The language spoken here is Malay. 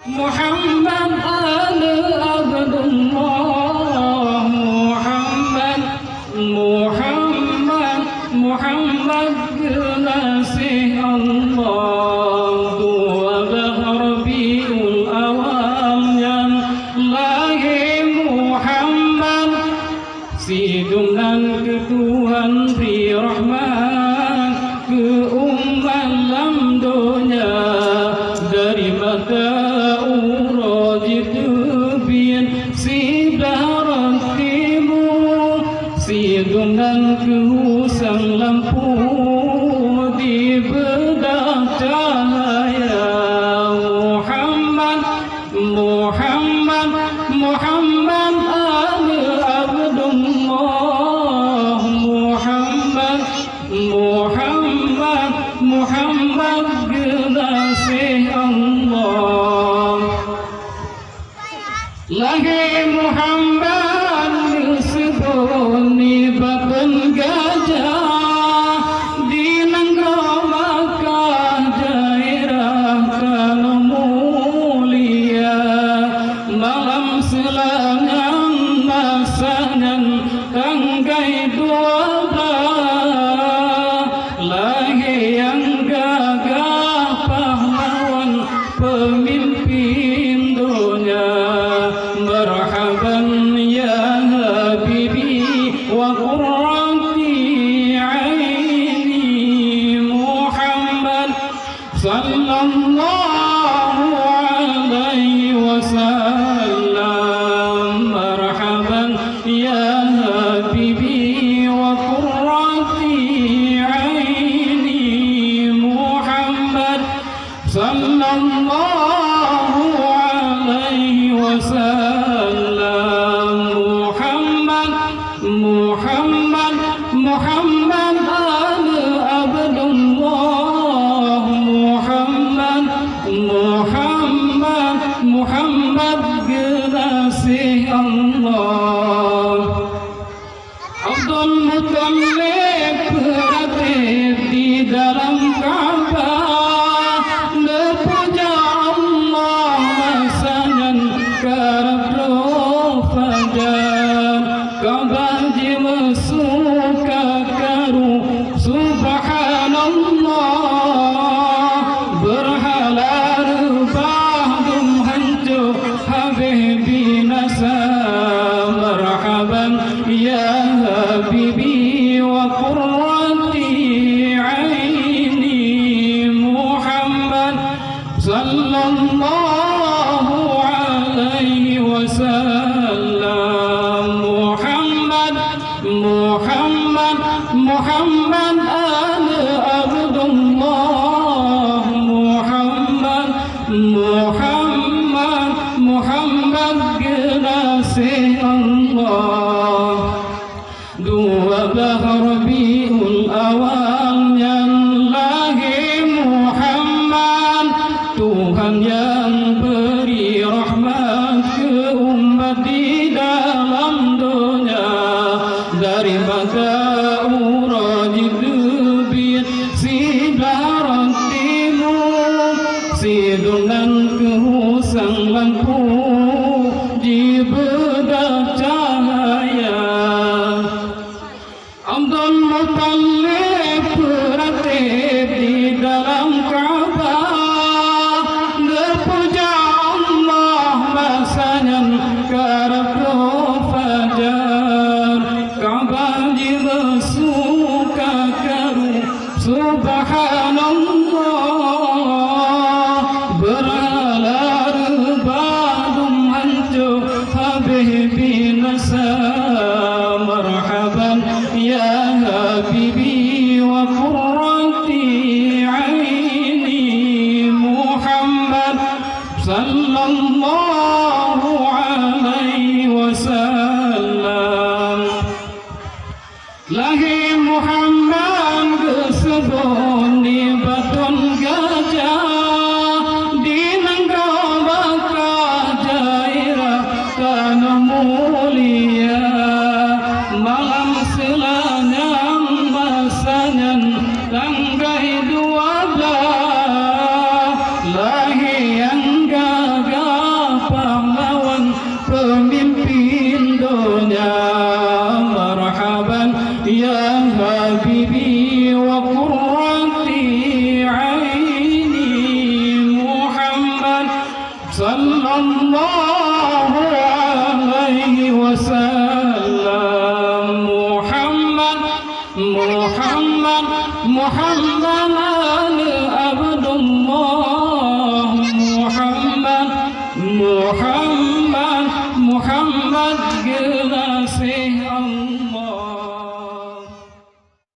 Muhammad Ali Abdullah Muhammad kekasih Allah, dua Rabiul Awal yang lahir Muhammad, si dengan ketuhan beri rahmat ke umat lam dunia, dari mata si darat timur, si dengan kehusang lampu di bedah cahaya. Muhammad Ali Abdullah Muhammad kekasih Allah. Lahir Muhammad disebut batun gajah di negara Makkah, daerah kalau mulia, malam selangan masanya tanggai 12. Lahir yang gagah pahlawan pemimpin dunia. Marhaban ya habibi wa qurrati aini Muhammad sallallahu alaihi wasallam. Marhaban ya habibi wa qurrati aini Muhammad sallallahu alaihi wasallam. Muhammad Ali Abdullah Muhammad kekasih Allah. Abdul Muttalib beratib di dalam Ka'bah, berpuja Allah masanya karab fajar. Ka'bah suka karu subhanallah, berhala rebah hancur habibi nasa. Marhaban ya habibi wa qurrati aini Muhammad sallallahu alaihi wasallam. Muhammad Ali Abdullah Muhammad kekasih Allah. Dua Rabiul Awal yang lahir Muhammad, Tuhan yang beri rahmat ke umat di dalam dunia, dari maka si darat timur, si dengan kehusang lampu di bedah cahaya. Abdul Muttalib beratib di dalam Ka'bah, berpuja Allah masanya karab fajar. Ka'bah suka karu subhanallah, berhala rebah hancur habibi nasa. Marhaban ya habibi wa qurrati aini Muhammad sallallahu alaihi wasallam. Lahir Muhammad disebut batun gajah di negara Makkah, daerah tanah mulia, malam selanya masanya tanggai 12. Lahir yang gagah وسلم محمد محمد محمد